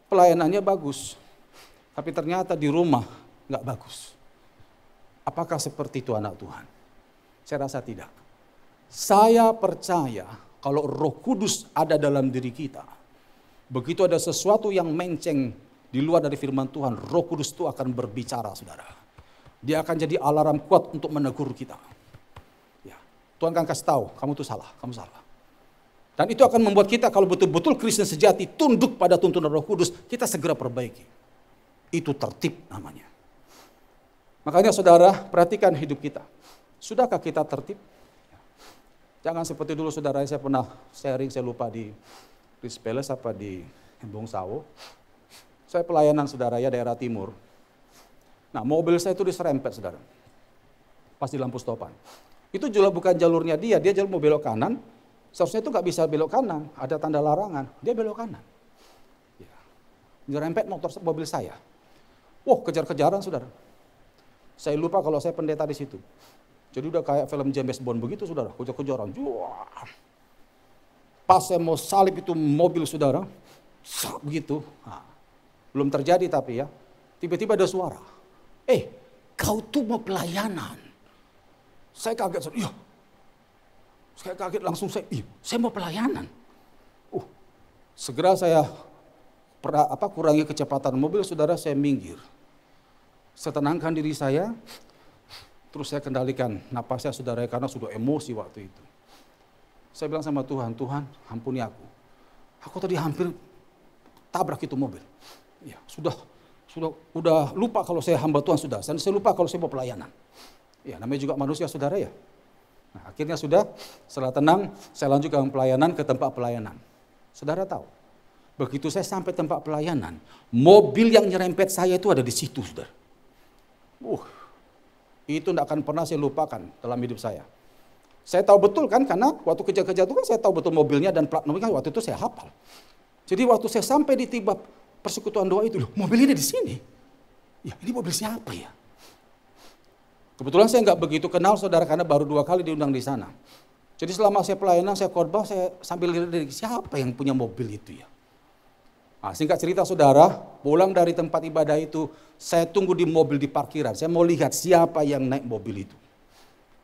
pelayanannya bagus, tapi ternyata di rumah nggak bagus. Apakah seperti itu anak Tuhan? Saya rasa tidak. Saya percaya kalau Roh Kudus ada dalam diri kita, begitu ada sesuatu yang menceng di luar dari firman Tuhan, Roh Kudus itu akan berbicara, saudara. Dia akan jadi alarm kuat untuk menegur kita. Ya, Tuhan akan kasih tahu, kamu itu salah, kamu salah. Dan itu akan membuat kita kalau betul-betul Kristen sejati tunduk pada tuntunan Roh Kudus, kita segera perbaiki. Itu tertib namanya. Makanya saudara, perhatikan hidup kita. Sudahkah kita tertib? Jangan seperti dulu saudara, saya pernah sharing, saya lupa di Chris Palace apa di Embung Sawo. Saya pelayanan saudara ya daerah timur. Nah mobil saya itu diserempet saudara. Pas di lampu stopan. Itu juga bukan jalurnya dia jalur mau belok kanan. Seharusnya itu nggak bisa belok kanan, ada tanda larangan. Dia belok kanan. Ya. Nyerempet mobil saya. Wah kejar-kejaran saudara. Saya lupa kalau saya pendeta di situ. Jadi udah kayak film James Bond begitu saudara, kejar-kejaran. Pas saya mau salib itu mobil saudara, begitu. Nah, belum terjadi tapi ya, tiba-tiba ada suara. Kau tuh mau pelayanan. Saya kaget, iya. Saya kaget langsung saya mau pelayanan. Segera saya kurangi kecepatan mobil saudara, saya minggir. Saya tenangkan diri saya, terus saya kendalikan napas saya saudara karena sudah emosi waktu itu. Saya bilang sama Tuhan, Tuhan ampuni aku. Aku tadi hampir tabrak itu mobil. Ya, udah lupa kalau saya hamba Tuhan sudah. Dan saya lupa kalau saya mau pelayanan. Ya, namanya juga manusia saudara ya. Nah, akhirnya setelah tenang, saya lanjutkan pelayanan ke tempat pelayanan. Saudara tahu, begitu saya sampai tempat pelayanan, mobil yang nyerempet saya itu ada di situ, saudara. Itu tidak akan pernah saya lupakan dalam hidup saya. Saya tahu betul kan, karena waktu kejar-kejar itu kan saya tahu betul mobilnya dan plat nomornya waktu itu saya hafal. Jadi waktu saya sampai di tiba persekutuan doa itu, mobil ini di sini. Ya, ini mobil siapa ya? Kebetulan saya nggak begitu kenal saudara karena baru 2 kali diundang di sana. Jadi selama saya pelayanan, saya khotbah, saya sambil lirik siapa yang punya mobil itu ya. Nah, singkat cerita saudara, pulang dari tempat ibadah itu, saya tunggu di mobil di parkiran. Saya mau lihat siapa yang naik mobil itu.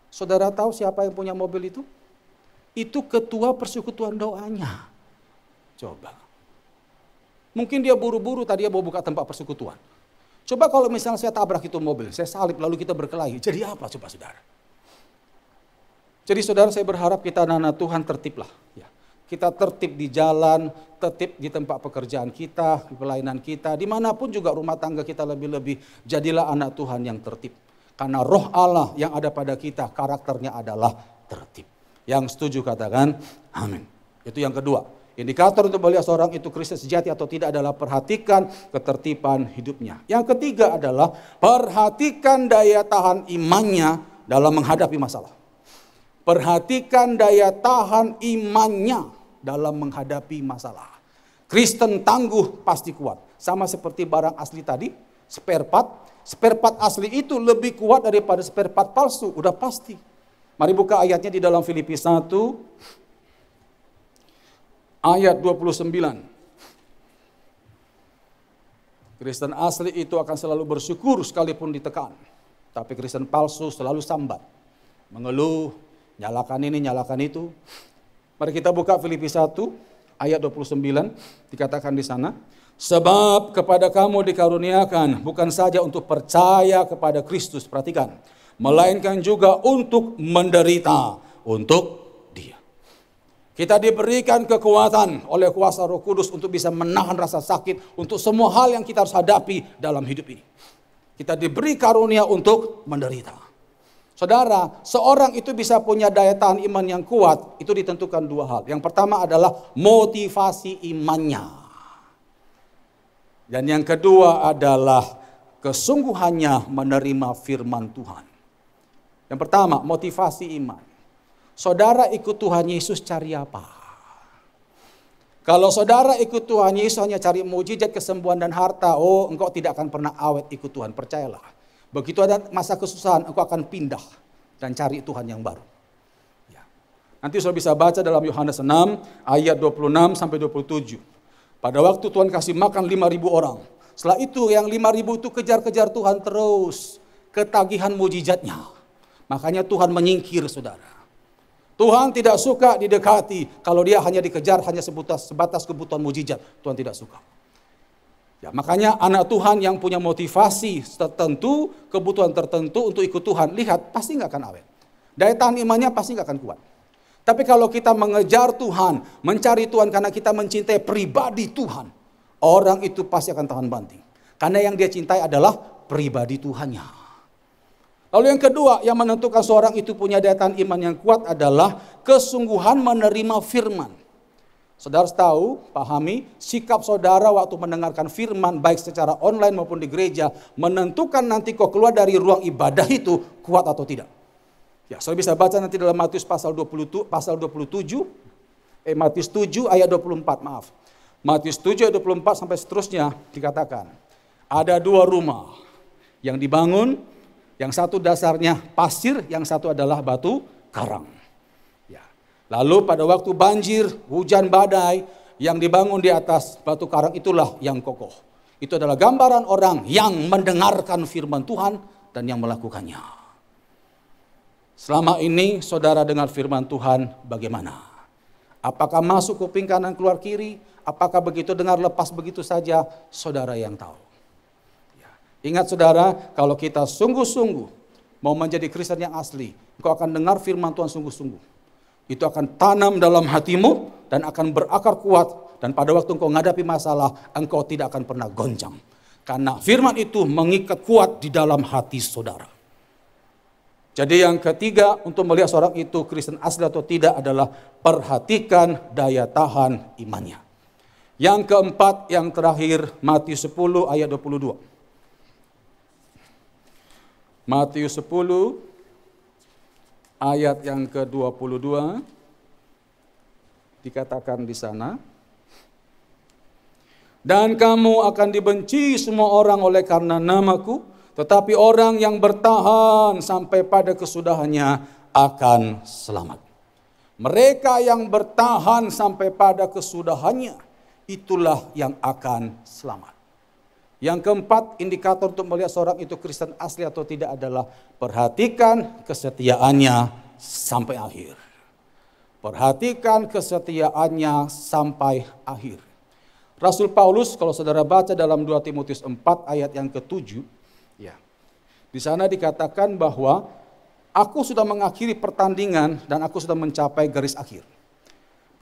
Saudara tahu siapa yang punya mobil itu? Itu ketua persekutuan doanya. Coba. Mungkin dia buru-buru tadi dia mau buka tempat persekutuan. Coba kalau misalnya saya tabrak itu mobil, saya salib lalu kita berkelahi. Jadi apa coba saudara? Jadi saudara saya berharap kita anak-anak Tuhan tertiblah. Ya. Kita tertib di jalan, tertib di tempat pekerjaan kita, di pelayanan kita, dimanapun juga rumah tangga kita lebih-lebih. Jadilah anak Tuhan yang tertib. Karena roh Allah yang ada pada kita, karakternya adalah tertib. Yang setuju katakan, amin. Itu yang kedua. Indikator untuk melihat seorang itu Kristen sejati atau tidak adalah perhatikan ketertiban hidupnya. Yang ketiga adalah perhatikan daya tahan imannya dalam menghadapi masalah. Perhatikan daya tahan imannya dalam menghadapi masalah. Kristen tangguh pasti kuat. Sama seperti barang asli tadi, spare part. Spare part asli itu lebih kuat daripada spare part palsu, udah pasti. Mari buka ayatnya di dalam Filipi 1 ayat 29. Kristen asli itu akan selalu bersyukur sekalipun ditekan. Tapi Kristen palsu selalu sambat, mengeluh, nyalakan ini, nyalakan itu. Mari kita buka Filipi 1 ayat 29, dikatakan di sana. Sebab kepada kamu dikaruniakan bukan saja untuk percaya kepada Kristus, perhatikan, melainkan juga untuk menderita untuk Dia. Kita diberikan kekuatan oleh kuasa Roh Kudus untuk bisa menahan rasa sakit untuk semua hal yang kita harus hadapi dalam hidup ini. Kita diberi karunia untuk menderita. Saudara, seorang itu bisa punya daya tahan iman yang kuat, itu ditentukan 2 hal. Yang pertama adalah motivasi imannya. Dan yang kedua adalah kesungguhannya menerima firman Tuhan. Yang pertama, motivasi iman. Saudara ikut Tuhan Yesus cari apa? Kalau saudara ikut Tuhan Yesus hanya cari mujizat, kesembuhan dan harta, engkau tidak akan pernah awet ikut Tuhan, percayalah. Begitu ada masa kesusahan, engkau akan pindah dan cari Tuhan yang baru. Ya. Nanti saudara bisa baca dalam Yohanes 6 ayat 26 sampai 27. Pada waktu Tuhan kasih makan 5.000 orang. Setelah itu yang 5.000 itu kejar-kejar Tuhan terus. Ketagihan mujizatnya. Makanya Tuhan menyingkir saudara. Tuhan tidak suka didekati. Kalau dia hanya dikejar hanya sebatas kebutuhan mujizat. Tuhan tidak suka. Ya, makanya anak Tuhan yang punya motivasi tertentu, kebutuhan tertentu untuk ikut Tuhan. Lihat pasti nggak akan awet. Daya tahan imannya pasti nggak akan kuat. Tapi kalau kita mengejar Tuhan, mencari Tuhan karena kita mencintai pribadi Tuhan, orang itu pasti akan tahan banting. Karena yang dia cintai adalah pribadi Tuhannya. Lalu yang kedua yang menentukan seorang itu punya daya tahan iman yang kuat adalah kesungguhan menerima firman. Saudara tahu, pahami, sikap saudara waktu mendengarkan firman baik secara online maupun di gereja menentukan nanti kau keluar dari ruang ibadah itu kuat atau tidak. Ya, saudara bisa baca nanti dalam Matius pasal 27, Matius 7 ayat 24, maaf. Matius 7 ayat 24 sampai seterusnya dikatakan, ada 2 rumah yang dibangun, Yang satu dasarnya pasir, yang satu adalah batu karang. Ya. Lalu pada waktu banjir, hujan badai, yang dibangun di atas batu karang itulah yang kokoh. Itu adalah gambaran orang yang mendengarkan firman Tuhan dan yang melakukannya. Selama ini saudara dengar firman Tuhan bagaimana? Apakah masuk kuping kanan keluar kiri? Apakah begitu dengar lepas begitu saja? Saudara yang tahu. Ya. Ingat saudara, kalau kita sungguh-sungguh mau menjadi Kristen yang asli, engkau akan dengar firman Tuhan sungguh-sungguh. Itu akan tanam dalam hatimu dan akan berakar kuat. Dan pada waktu engkau menghadapi masalah, engkau tidak akan pernah goncang. Karena firman itu mengikat kuat di dalam hati saudara. Jadi yang ketiga untuk melihat seorang itu Kristen asli atau tidak adalah perhatikan daya tahan imannya. Yang keempat, yang terakhir, Matius 10 ayat 22. Matius 10 ayat yang ke-22 dikatakan di sana. Dan kamu akan dibenci semua orang oleh karena namaku, tetapi orang yang bertahan sampai pada kesudahannya akan selamat. Mereka yang bertahan sampai pada kesudahannya, itulah yang akan selamat. Yang keempat, indikator untuk melihat seorang itu Kristen asli atau tidak adalah perhatikan kesetiaannya sampai akhir. Perhatikan kesetiaannya sampai akhir. Rasul Paulus, kalau saudara baca dalam 2 Timotius 4 ayat yang ke-7, ya, di sana dikatakan bahwa aku sudah mengakhiri pertandingan dan aku sudah mencapai garis akhir.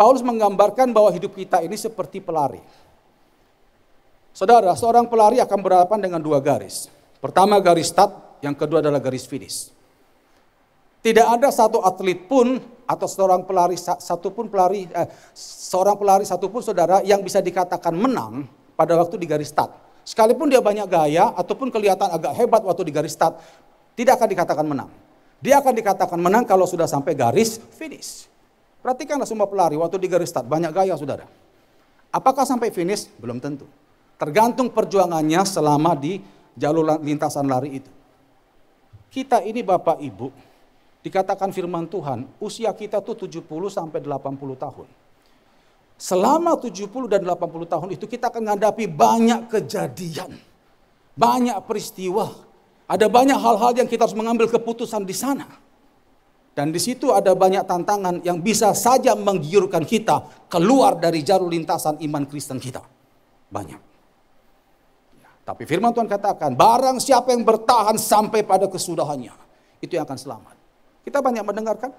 Paulus menggambarkan bahwa hidup kita ini seperti pelari. Saudara, seorang pelari akan berhadapan dengan dua garis. Pertama garis start, yang kedua adalah garis finish. Tidak ada satu atlet pun atau seorang pelari satupun saudara yang bisa dikatakan menang pada waktu di garis start. Sekalipun dia banyak gaya ataupun kelihatan agak hebat waktu di garis start, tidak akan dikatakan menang. Dia akan dikatakan menang kalau sudah sampai garis finish. Perhatikanlah semua pelari waktu di garis start, banyak gaya saudara. Apakah sampai finish? Belum tentu. Tergantung perjuangannya selama di jalur lintasan lari itu. Kita ini Bapak Ibu, dikatakan firman Tuhan, usia kita tuh 70 sampai 80 tahun. Selama 70 dan 80 tahun itu kita akan menghadapi banyak kejadian, banyak peristiwa, ada banyak hal-hal yang kita harus mengambil keputusan di sana. Dan di situ ada banyak tantangan yang bisa saja menggiurkan kita keluar dari jalur lintasan iman Kristen kita. Banyak. Tapi firman Tuhan katakan, barang siapa yang bertahan sampai pada kesudahannya, itu yang akan selamat. Kita banyak mendengarkan,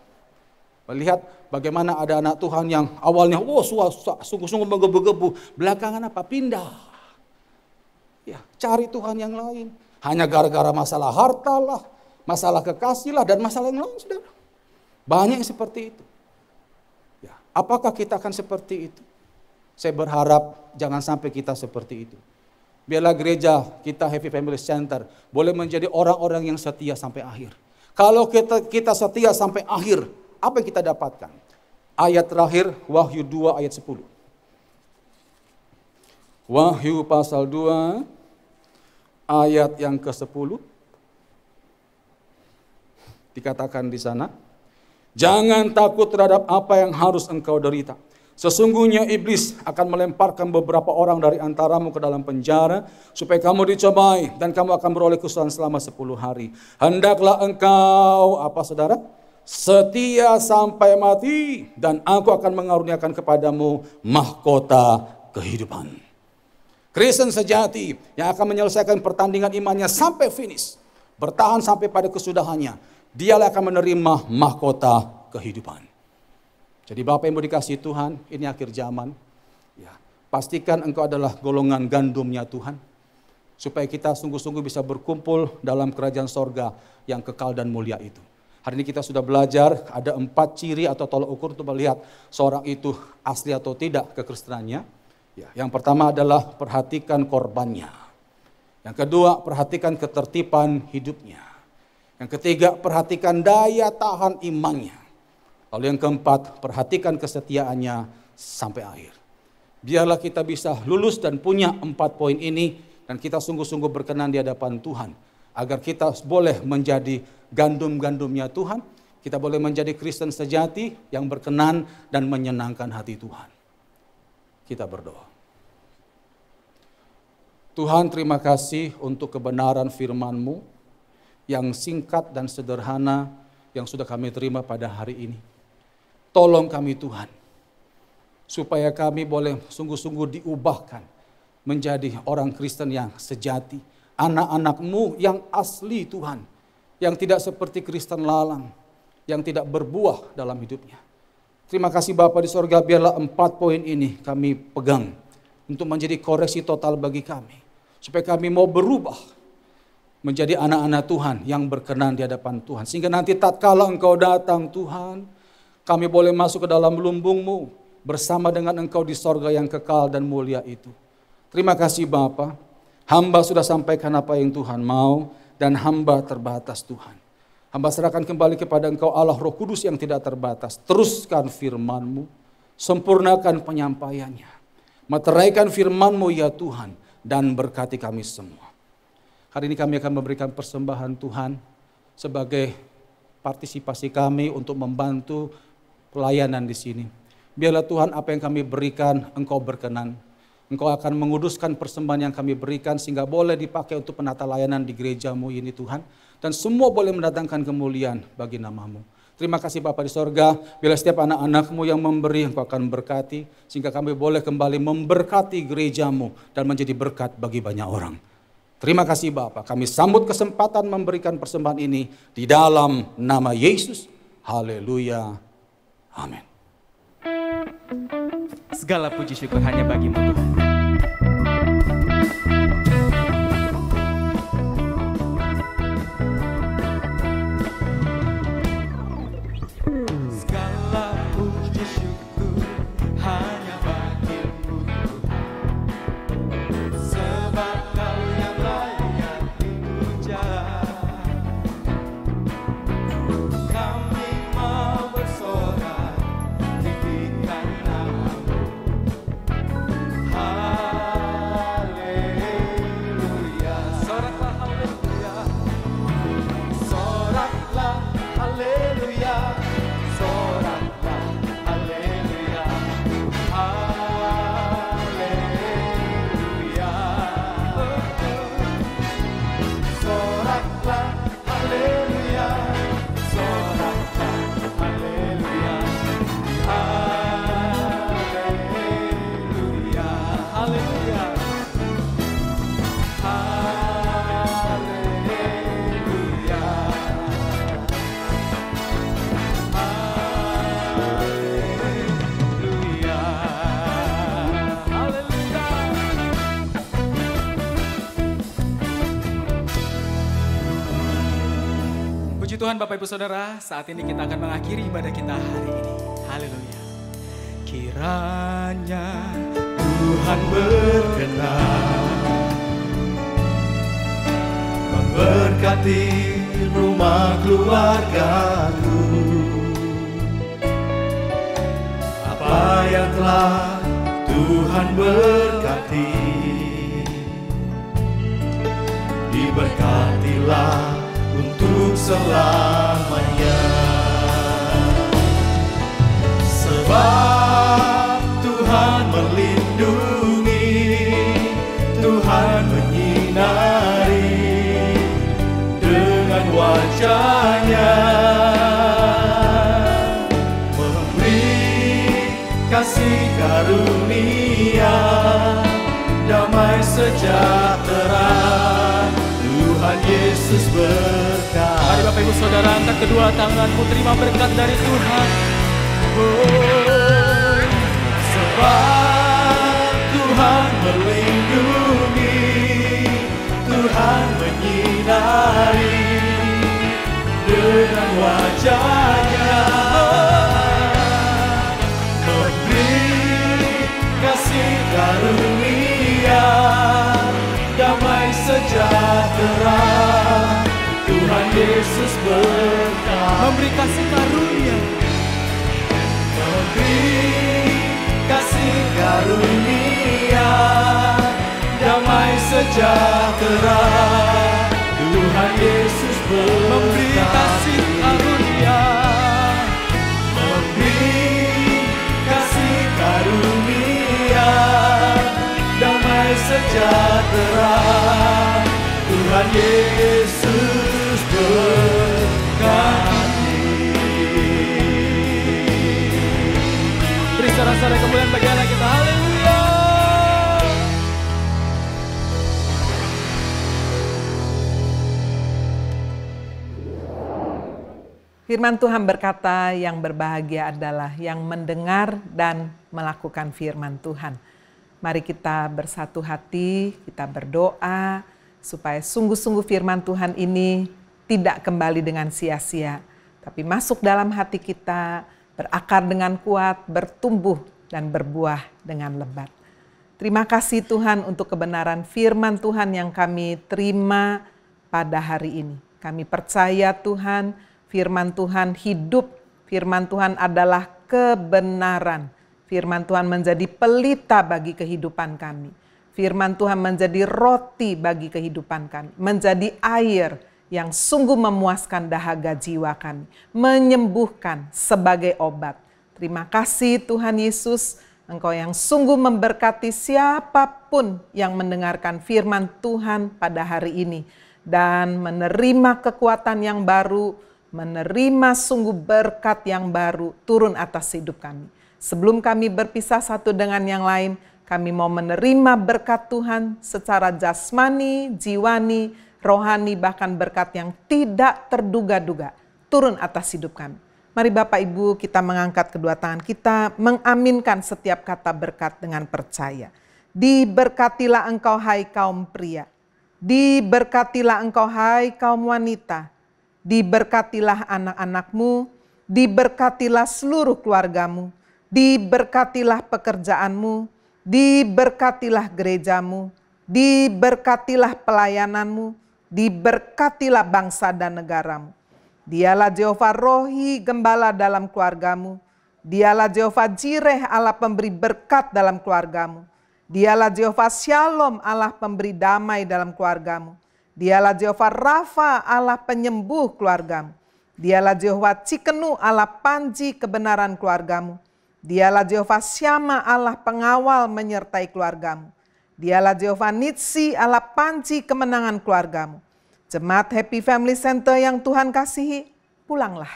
melihat bagaimana ada anak Tuhan yang awalnya, sungguh-sungguh menggebu-gebu, belakangan apa? Pindah. Ya, cari Tuhan yang lain. Hanya gara-gara masalah harta lah, masalah kekasih lah, dan masalah yang lain, saudara. Banyak yang seperti itu. Ya, apakah kita akan seperti itu? Saya berharap jangan sampai kita seperti itu. Biarlah gereja kita Happy Family Center boleh menjadi orang-orang yang setia sampai akhir. Kalau kita setia sampai akhir, apa yang kita dapatkan? Ayat terakhir, Wahyu 2 ayat 10. Wahyu pasal 2 ayat yang ke-10. Dikatakan di sana, jangan takut terhadap apa yang harus engkau derita. Sesungguhnya iblis akan melemparkan beberapa orang dari antaramu ke dalam penjara, supaya kamu dicobai dan kamu akan beroleh kesusahan selama 10 hari. Hendaklah engkau, apa saudara? Setia sampai mati, dan aku akan mengaruniakan kepadamu mahkota kehidupan. Kristen sejati yang akan menyelesaikan pertandingan imannya sampai finish, bertahan sampai pada kesudahannya, dialah akan menerima mahkota kehidupan. Jadi Bapak yang mau dikasihi Tuhan, ini akhir zaman. Ya, pastikan engkau adalah golongan gandumnya Tuhan. Supaya kita sungguh-sungguh bisa berkumpul dalam kerajaan sorga yang kekal dan mulia itu. Hari ini kita sudah belajar, ada 4 ciri atau tolak ukur untuk melihat seorang itu asli atau tidak kekristenannya. Ya, yang pertama adalah perhatikan korbannya. Yang kedua, perhatikan ketertiban hidupnya. Yang ketiga, perhatikan daya tahan imannya. Lalu yang keempat, perhatikan kesetiaannya sampai akhir. Biarlah kita bisa lulus dan punya 4 poin ini, dan kita sungguh-sungguh berkenan di hadapan Tuhan. Agar kita boleh menjadi gandum-gandumnya Tuhan, kita boleh menjadi Kristen sejati yang berkenan dan menyenangkan hati Tuhan. Kita berdoa. Tuhan, terima kasih untuk kebenaran firman-Mu yang singkat dan sederhana yang sudah kami terima pada hari ini. Tolong kami Tuhan, supaya kami boleh sungguh-sungguh diubahkan menjadi orang Kristen yang sejati. Anak-anak-Mu yang asli Tuhan, yang tidak seperti Kristen lalang, yang tidak berbuah dalam hidupnya. Terima kasih Bapa di sorga, biarlah 4 poin ini kami pegang untuk menjadi koreksi total bagi kami. Supaya kami mau berubah menjadi anak-anak Tuhan yang berkenan di hadapan Tuhan. Sehingga nanti tatkala Engkau datang Tuhan, kami boleh masuk ke dalam lumbung-Mu bersama dengan Engkau di sorga yang kekal dan mulia itu. Terima kasih Bapa, hamba sudah sampaikan apa yang Tuhan mau dan hamba terbatas Tuhan. Hamba serahkan kembali kepada Engkau Allah Roh Kudus yang tidak terbatas. Teruskan firman-Mu, sempurnakan penyampaiannya. Meteraikan firman-Mu ya Tuhan, dan berkati kami semua. Hari ini kami akan memberikan persembahan Tuhan sebagai partisipasi kami untuk membantu pelayanan di sini. Biarlah Tuhan apa yang kami berikan Engkau berkenan. Engkau akan menguduskan persembahan yang kami berikan sehingga boleh dipakai untuk penata layanan di gereja-Mu ini Tuhan. Dan semua boleh mendatangkan kemuliaan bagi nama-Mu. Terima kasih Bapa di sorga, bila setiap anak-anak-Mu yang memberi, Engkau akan berkati, sehingga kami boleh kembali memberkati gereja-Mu dan menjadi berkat bagi banyak orang. Terima kasih Bapa, kami sambut kesempatan memberikan persembahan ini di dalam nama Yesus. Haleluya. Amin. Segala puji syukur hanya bagi-Mu Tuhan. Tuhan Bapak Ibu Saudara, saat ini kita akan mengakhiri ibadah kita hari ini. Haleluya. Kiranya Tuhan berkenan memberkati rumah keluargaku. Apa yang telah Tuhan berkati, diberkatilah untuk selamanya. Sebab Tuhan melindungi, Tuhan menyinari dengan wajah-Nya, memberi kasih karunia, damai sejahtera. Tuhan Yesus berkati. Mari Bapak Ibu Saudara, angkat kedua tanganmu, terima berkat dari Tuhan. Oh, sebab Tuhan melindungi, Tuhan menyinari dengan wajah-Nya, memberi kasih karunia, damai sejahtera. Tuhan Yesus berkati. Memberi kasih karunia, memberi kasih karunia, damai sejahtera. Tuhan memberi kasih karunia, memberi kasih karunia, damai sejahtera. Tuhan Yesus berkati. beri sorak-sorai kemuliaan bagi Allah kita. Haleluya. Firman Tuhan berkata, yang berbahagia adalah yang mendengar dan melakukan firman Tuhan. Mari kita bersatu hati, kita berdoa supaya sungguh-sungguh firman Tuhan ini tidak kembali dengan sia-sia, tapi masuk dalam hati kita, berakar dengan kuat, bertumbuh dan berbuah dengan lebat. Terima kasih Tuhan untuk kebenaran firman Tuhan yang kami terima pada hari ini. Kami percaya Tuhan, firman Tuhan hidup, firman Tuhan adalah kebenaran. Firman Tuhan menjadi pelita bagi kehidupan kami. Firman Tuhan menjadi roti bagi kehidupan kami. Menjadi air yang sungguh memuaskan dahaga jiwa kami. Menyembuhkan sebagai obat. Terima kasih Tuhan Yesus, Engkau yang sungguh memberkati siapapun yang mendengarkan firman Tuhan pada hari ini. Dan menerima kekuatan yang baru, menerima sungguh berkat yang baru turun atas hidup kami. Sebelum kami berpisah satu dengan yang lain, kami mau menerima berkat Tuhan secara jasmani, jiwani, rohani, bahkan berkat yang tidak terduga-duga turun atas hidup kami. Mari Bapak Ibu kita mengangkat kedua tangan kita, mengaminkan setiap kata berkat dengan percaya. Diberkatilah engkau hai kaum pria, diberkatilah engkau hai kaum wanita, diberkatilah anak-anakmu, diberkatilah seluruh keluargamu, diberkatilah pekerjaanmu, diberkatilah gerejamu, diberkatilah pelayananmu, diberkatilah bangsa dan negaramu. Dialah Jehovah Rohi gembala dalam keluargamu, dialah Jehovah Jireh Allah pemberi berkat dalam keluargamu, dialah Jehovah Shalom Allah pemberi damai dalam keluargamu, dialah Jehovah Rafa Allah penyembuh keluargamu, dialah Jehovah Cikenu Allah panji kebenaran keluargamu, dialah Jehovah Syama Allah pengawal menyertai keluargamu, dialah Jehovah Nitsi Allah panji kemenangan keluargamu. Jemaat Happy Family Center yang Tuhan kasihi, pulanglah.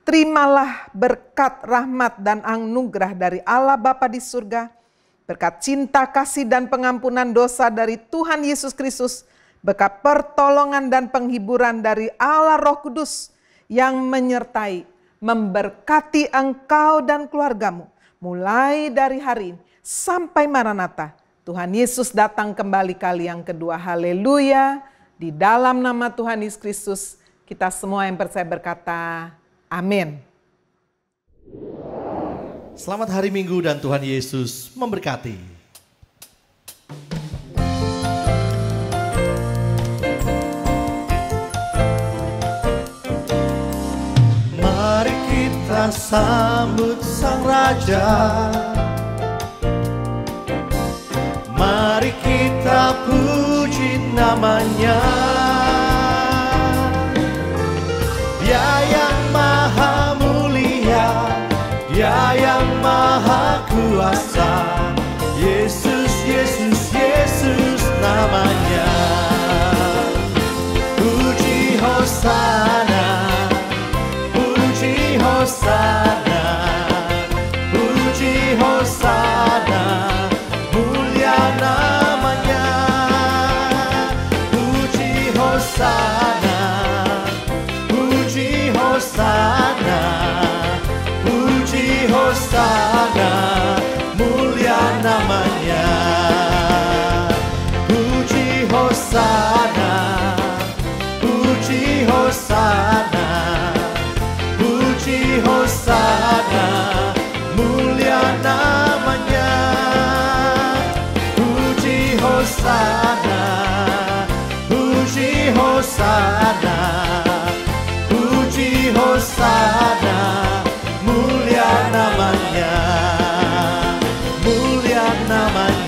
Terimalah berkat, rahmat, dan anugerah dari Allah Bapa di surga, berkat cinta, kasih, dan pengampunan dosa dari Tuhan Yesus Kristus, berkat pertolongan dan penghiburan dari Allah Roh Kudus yang menyertai, memberkati engkau dan keluargamu, mulai dari hari ini sampai Maranatha. Tuhan Yesus datang kembali kali yang kedua. Haleluya. Di dalam nama Tuhan Yesus Kristus, kita semua yang percaya berkata, amin. Selamat hari Minggu dan Tuhan Yesus memberkati. Mari kita sambut Sang Raja. Mari kita puji namanya. Dia yang maha mulia, Dia yang maha kuasa. Yesus, Yesus, Yesus namanya. Puji Hosana, puji Hosana, puji Hosana. Namanya puji Hosana, puji Hosana, puji Hosana, mulia namanya. Puji Hosana, puji Hosana, puji Hosana, mulia namanya. Hosana, puji Hosana, puji Hosana, mulia namanya, mulia namanya.